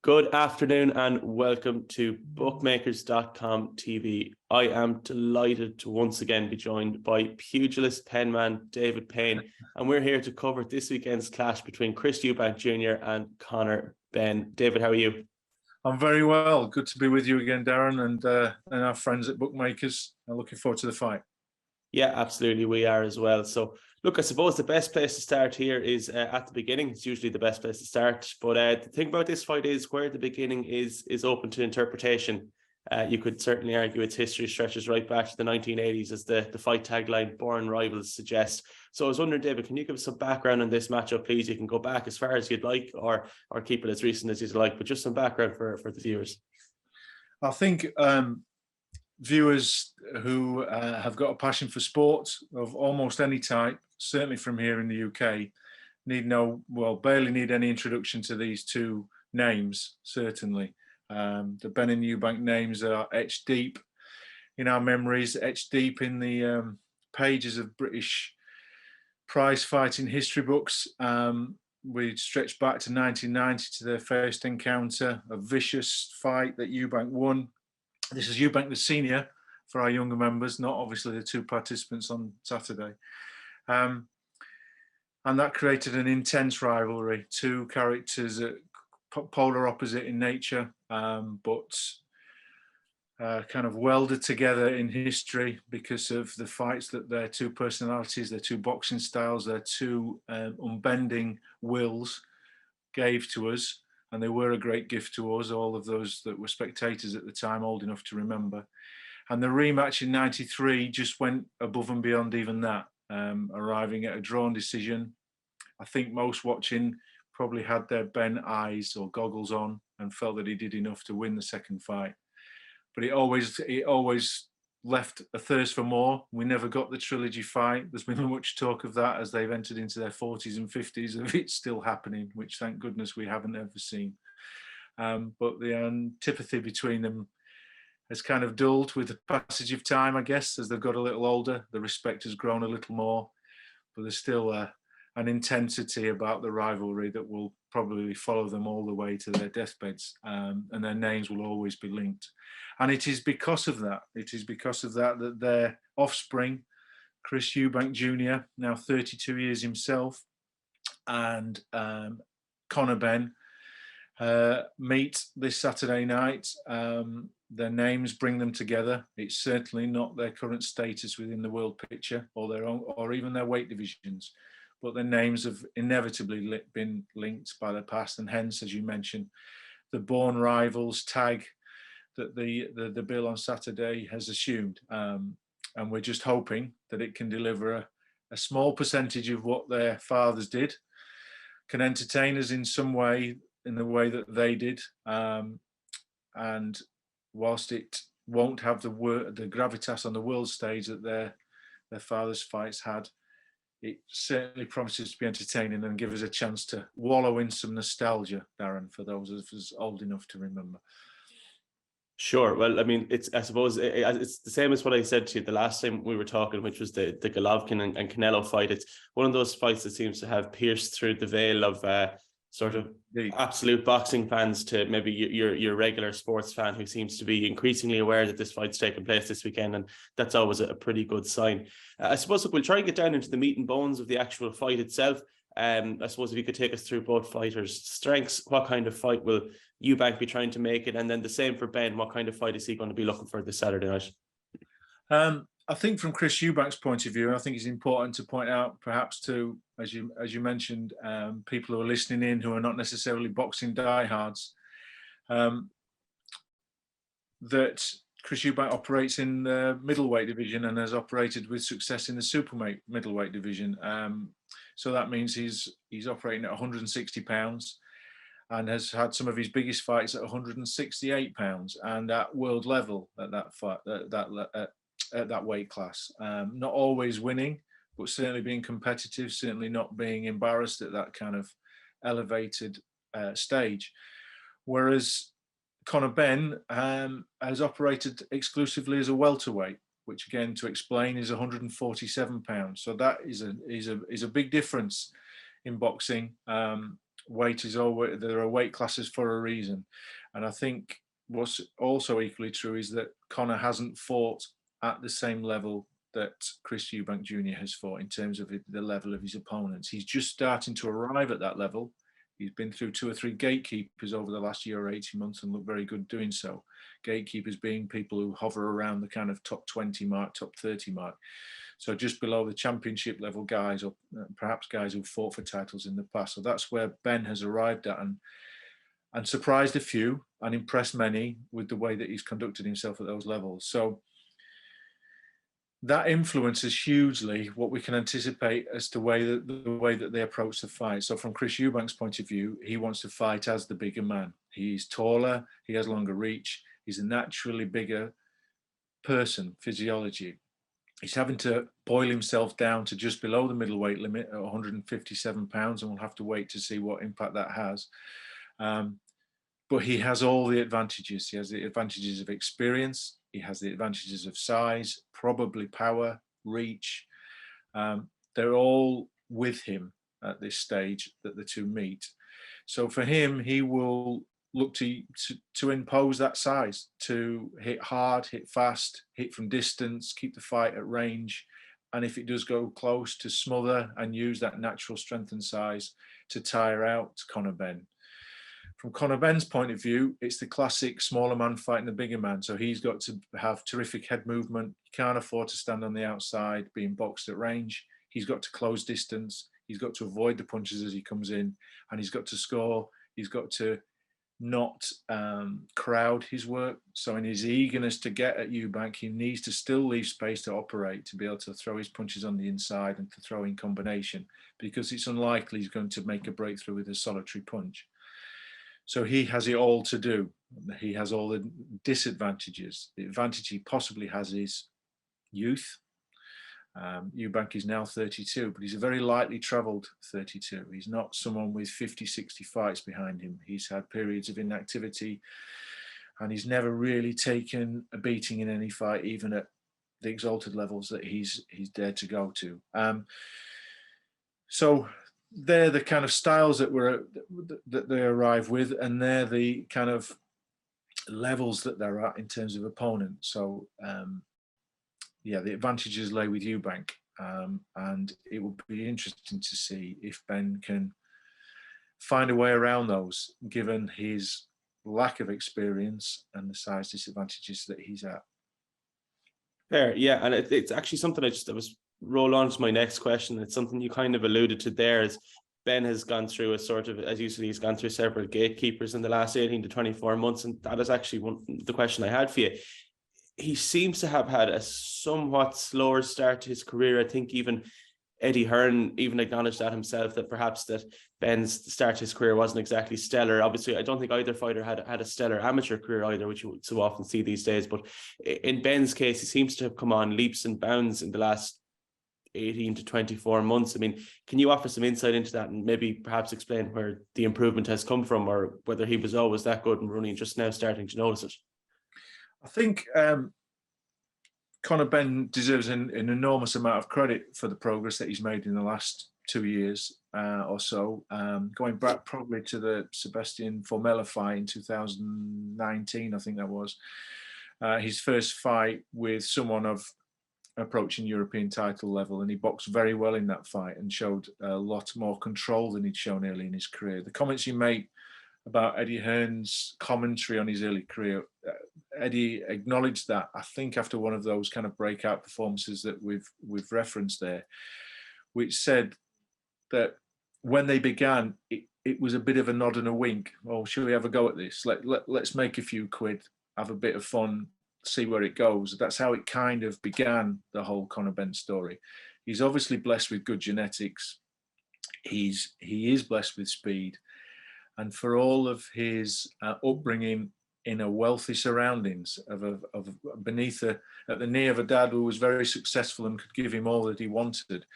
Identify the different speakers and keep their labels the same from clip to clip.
Speaker 1: Good afternoon and welcome to bookmakers.com TV. I am delighted to once again be joined by pugilist penman David Payne, and we're here to cover this weekend's clash between Chris Eubank Jr. and Conor Benn. David, how are you?
Speaker 2: I'm very well. Good to be with you again, Darren, and our friends at Bookmakers. I'm looking forward to the fight.
Speaker 1: Yeah, absolutely. We are as well. So, look, I suppose the best place to start here is at the beginning. It's usually the best place to start. But the thing about this fight is where the beginning is open to interpretation. You could certainly argue its history stretches right back to the 1980s, as the fight tagline "Born Rivals" suggests. So I was wondering, David, can you give us some background on this matchup, please? You can go back as far as you'd like, or keep it as recent as you'd like, but just some background for the viewers.
Speaker 2: I think viewers who have got a passion for sport of almost any type, certainly from here in the UK, barely need any introduction to these two names, certainly. The Benn and Eubank names are etched deep in our memories, etched deep in the pages of British prize fighting history books. We stretch back to 1990 to their first encounter, a vicious fight that Eubank won. This is Eubank the senior for our younger members, not obviously the two participants on Saturday. And that created an intense rivalry, two characters polar opposite in nature, but kind of welded together in history because of the fights that their two personalities, their two boxing styles, their two unbending wills gave to us. And they were a great gift to us, all of those that were spectators at the time, old enough to remember. And the rematch in '93 just went above and beyond even that, arriving at a drawn decision. I think most watching probably had their Benn eyes or goggles on and felt that he did enough to win the second fight. But it always left a thirst for more. We never got the trilogy fight. There's been much talk of that as they've entered into their 40s and 50s, of it still happening, which thank goodness we haven't ever seen. But the antipathy between them has kind of dulled with the passage of time, I guess, as they've got a little older. The respect has grown a little more, but there's still an intensity about the rivalry that will probably follow them all the way to their deathbeds, and their names will always be linked. And it is because of that, that their offspring, Chris Eubank Jr., now 32 years himself, and Conor Benn, meet this Saturday night. Their names bring them together. It's certainly not their current status within the world picture or their own, or even their weight divisions, but their names have inevitably been linked by the past, and hence, as you mentioned, the Born Rivals tag that the bill on Saturday has assumed. And we're just hoping that it can deliver a small percentage of what their fathers did, can entertain us in some way, in the way that they did. And whilst it won't have the gravitas on the world stage that their fathers' fights had, it certainly promises to be entertaining and give us a chance to wallow in some nostalgia, Darren, for those of us old enough to remember.
Speaker 1: Sure. Well, I mean, I suppose it's the same as what I said to you the last time we were talking, which was the Golovkin and Canelo fight. It's one of those fights that seems to have pierced through the veil of sort of absolute boxing fans to maybe your regular sports fan who seems to be increasingly aware that this fight's taking place this weekend, and that's always a pretty good sign. I suppose we'll try and get down into the meat and bones of the actual fight itself. I suppose if you could take us through both fighters' strengths, what kind of fight will Eubank be trying to make it, and then the same for Benn, what kind of fight is he going to be looking for this Saturday night?
Speaker 2: I think from Chris Eubank's point of view, I think it's important to point out, perhaps to, as you mentioned, people who are listening in who are not necessarily boxing diehards, that Chris Eubank operates in the middleweight division and has operated with success in the super middleweight division. So that means he's operating at 160 pounds and has had some of his biggest fights at 168 pounds and at world level at that weight class. Not always winning, but certainly being competitive, certainly not being embarrassed at that kind of elevated stage. Whereas Conor Benn has operated exclusively as a welterweight, which again, to explain, is 147 pounds. So that is a big difference in boxing. weight is always, there are weight classes for a reason. And I think what's also equally true is that Conor hasn't fought at the same level that Chris Eubank Jr. has fought in terms of the level of his opponents. He's just starting to arrive at that level. He's been through 2 or 3 gatekeepers over the last year or 18 months and looked very good doing so. Gatekeepers being people who hover around the kind of top 20 mark, top 30 mark. So just below the championship level guys, or perhaps guys who fought for titles in the past. So that's where Ben has arrived at, and surprised a few and impressed many with the way that he's conducted himself at those levels. So that influences hugely what we can anticipate as to the way that they approach the fight. So from Chris Eubank's point of view, he wants to fight as the bigger man. He's taller, he has longer reach, he's a naturally bigger person, physiology. He's having to boil himself down to just below the middleweight limit at 157 pounds, and we'll have to wait to see what impact that has. But he has all the advantages. He has the advantages of experience. He has the advantages of size, probably power, reach. They're all with him at this stage that the two meet. So for him, he will look to impose that size, to hit hard, hit fast, hit from distance, keep the fight at range. And if it does go close, to smother and use that natural strength and size to tire out Conor Benn. From Conor Benn's point of view, it's the classic smaller man fighting the bigger man. So he's got to have terrific head movement. He can't afford to stand on the outside being boxed at range. He's got to close distance. He's got to avoid the punches as he comes in, and he's got to score. He's got to not crowd his work. So in his eagerness to get at Eubank, he needs to still leave space to operate, to be able to throw his punches on the inside and to throw in combination, because it's unlikely he's going to make a breakthrough with a solitary punch. So he has it all to do. He has all the disadvantages. The advantage he possibly has is youth. Eubank is now 32, but he's a very lightly travelled 32. He's not someone with 50, 60 fights behind him. He's had periods of inactivity, and he's never really taken a beating in any fight, even at the exalted levels that he's dared to go to. So they're the kind of styles that they arrive with, and they're the kind of levels that they're at in terms of opponent. So yeah, the advantages lay with Eubank, and it will be interesting to see if Ben can find a way around those, given his lack of experience and the size disadvantages that he's at.
Speaker 1: Fair, yeah, and it's actually something I was roll on to my next question. It's something you kind of alluded to there, is Ben has gone through a sort of, as you said, he's gone through several gatekeepers in the last 18 to 24 months, and that is actually the question I had for you. He seems to have had a somewhat slower start to his career. I think even Eddie Hearn even acknowledged that himself, that perhaps that Ben's start to his career wasn't exactly stellar. Obviously, I don't think either fighter had a stellar amateur career either, which you so often see these days. But in Ben's case, he seems to have come on leaps and bounds in the last 18 to 24 months. I mean, can you offer some insight into that and maybe perhaps explain where the improvement has come from, or whether he was always that good and running just now starting to notice it?
Speaker 2: I think Conor Benn deserves an enormous amount of credit for the progress that he's made in the last 2 years or so, going back probably to the Sebastian Formella fight in 2019, I think that was. His first fight with someone of approaching European title level, and he boxed very well in that fight and showed a lot more control than he'd shown early in his career. The comments you make about Eddie Hearn's commentary on his early career, Eddie acknowledged that, I think, after one of those kind of breakout performances that we've referenced there, which said that when they began, it was a bit of a nod and a wink. Oh, shall we have a go at this? Let's make a few quid, have a bit of fun, see where it goes. That's how it kind of began, the whole Conor Benn story. He's obviously blessed with good genetics. He is blessed with speed. And for all of his upbringing in a wealthy surroundings at the knee of a dad who was very successful and could give him all that he wanted,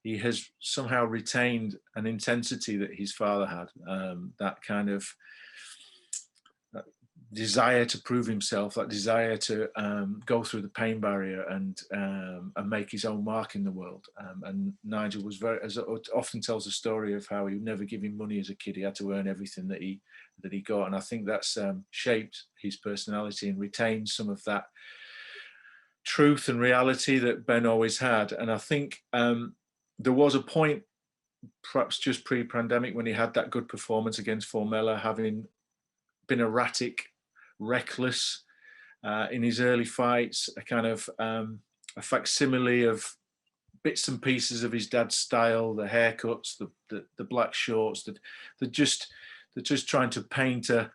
Speaker 2: he has somehow retained an intensity that his father had, that kind of desire to prove himself, that desire to go through the pain barrier and make his own mark in the world. And Nigel was as often tells the story of how he would never give him money as a kid. He had to earn everything that he got, and I think that's shaped his personality and retained some of that truth and reality that Ben always had. And I think there was a point, perhaps just pre-pandemic, when he had that good performance against Formella, having been erratic, reckless in his early fights, a kind of a facsimile of bits and pieces of his dad's style, the haircuts, the black shorts, they're just trying to paint a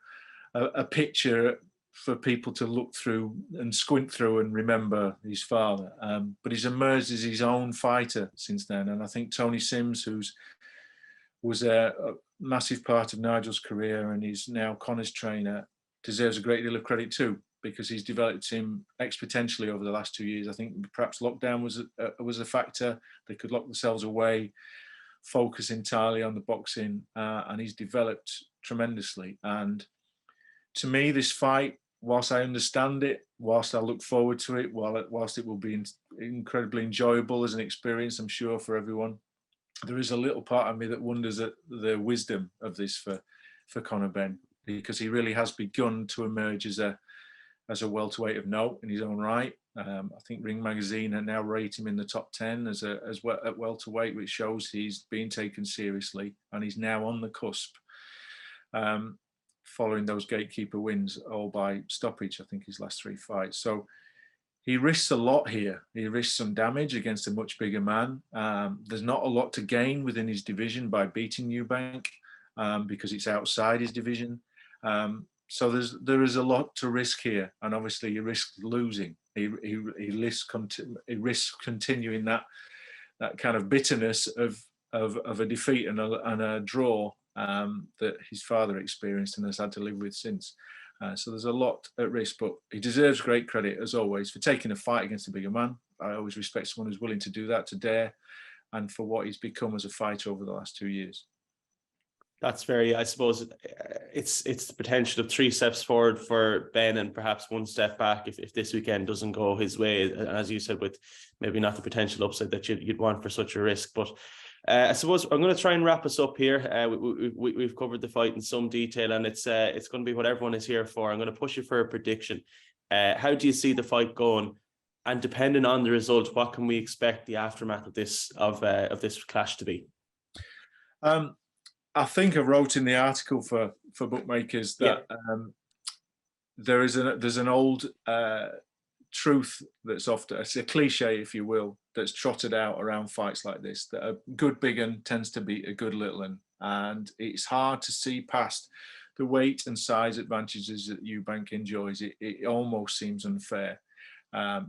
Speaker 2: picture for people to look through and squint through and remember his father. But he's emerged as his own fighter since then. And I think Tony Sims, was a massive part of Nigel's career and he's now Conor's trainer, deserves a great deal of credit too, because he's developed him exponentially over the last 2 years. I think perhaps lockdown was a factor. They could lock themselves away, focus entirely on the boxing, and he's developed tremendously. And to me, this fight, whilst I understand it, whilst I look forward to it, whilst it will be incredibly enjoyable as an experience, I'm sure, for everyone, there is a little part of me that wonders at the wisdom of this for Conor Benn, because he really has begun to emerge as a welterweight of note in his own right. I think Ring Magazine now rate him in the top 10 as well at welterweight, which shows he's being taken seriously, and he's now on the cusp. Following those gatekeeper wins, all by stoppage, I think his last 3 fights. So he risks a lot here. He risks some damage against a much bigger man. There's not a lot to gain within his division by beating Eubank because it's outside his division. So there is a lot to risk here, and obviously he risks losing. He risks continuing that kind of bitterness of a defeat and a draw that his father experienced and has had to live with since. So there's a lot at risk, but he deserves great credit, as always, for taking a fight against a bigger man. I always respect someone who's willing to do that, to dare, and for what he's become as a fighter over the last 2 years.
Speaker 1: That's very, I suppose, it's the potential of 3 steps forward for Ben and perhaps 1 step back if this weekend doesn't go his way. And as you said, with maybe not the potential upside that you'd want for such a risk. But I suppose I'm going to try and wrap us up here. We've covered the fight in some detail, and it's going to be what everyone is here for. I'm going to push you for a prediction. How do you see the fight going? And depending on the result, what can we expect the aftermath of this clash to be?
Speaker 2: I think I wrote in the article for bookmakers that there's an old truth that's often, it's a cliche, if you will, that's trotted out around fights like this, that a good big un tends to beat a good little un, and it's hard to see past the weight and size advantages that Eubank enjoys. It almost seems unfair.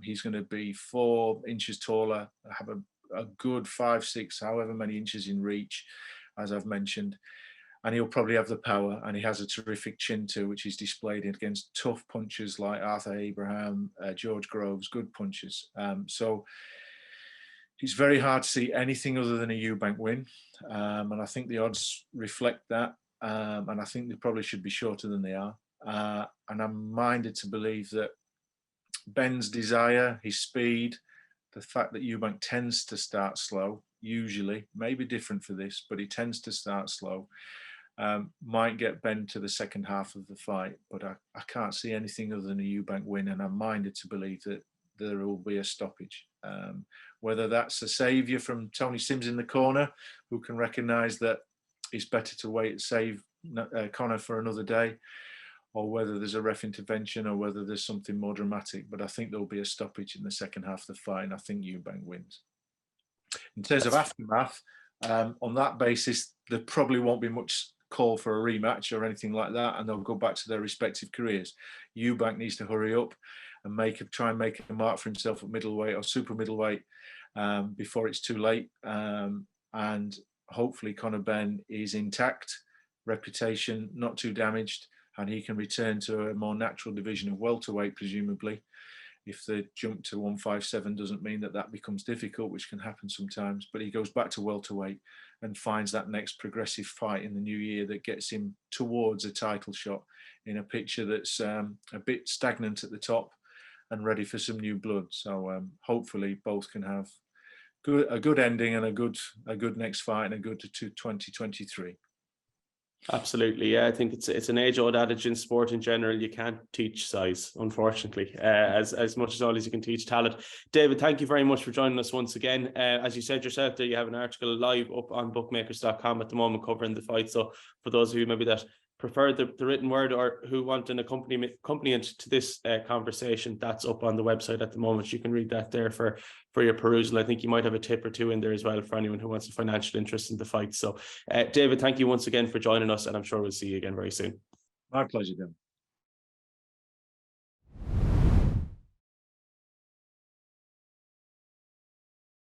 Speaker 2: He's going to be 4 inches taller, have a good 5, 6, however many inches in reach, as I've mentioned, and he'll probably have the power, and he has a terrific chin too, which he's displayed against tough punchers like Arthur Abraham, George Groves, good punchers. So it's very hard to see anything other than a Eubank win, and I think the odds reflect that, and I think they probably should be shorter than they are. And I'm minded to believe that Ben's desire, his speed, the fact that Eubank tends to start slow, usually, maybe different for this, but he tends to start slow, might get Ben to the second half of the fight. But I can't see anything other than a Eubank win, and I'm minded to believe that there will be a stoppage. Whether that's a saviour from Tony Sims in the corner, who can recognise that it's better to wait and save Conor for another day, or whether there's a ref intervention, or whether there's something more dramatic. But I think there'll be a stoppage in the second half of the fight, and I think Eubank wins. In terms of aftermath, on that basis, there probably won't be much call for a rematch or anything like that, and they'll go back to their respective careers. Eubank needs to hurry up and try and make a mark for himself at middleweight or super middleweight before it's too late. And hopefully Conor Benn is intact, reputation not too damaged, and he can return to a more natural division of welterweight, presumably, if the jump to 157 doesn't mean that becomes difficult, which can happen sometimes. But he goes back to welterweight and finds that next progressive fight in the new year that gets him towards a title shot in a picture that's a bit stagnant at the top and ready for some new blood. So hopefully both can have a good ending and a good next fight and a good 2023.
Speaker 1: Absolutely, yeah. I think it's an age-old adage in sport in general. You can't teach size, unfortunately, as much as all as you can teach talent. David, thank you very much for joining us once again. As you said yourself there, you have an article live up on bookmakers.com at the moment covering the fight. So for those of you maybe that prefer the written word or who want an accompaniment to this conversation, that's up on the website at the moment. You can read that there for your perusal. I think you might have a tip or two in there as well for anyone who wants a financial interest in the fight. So David, thank you once again for joining us, and I'm sure we'll see you again very soon.
Speaker 2: My pleasure, Dan.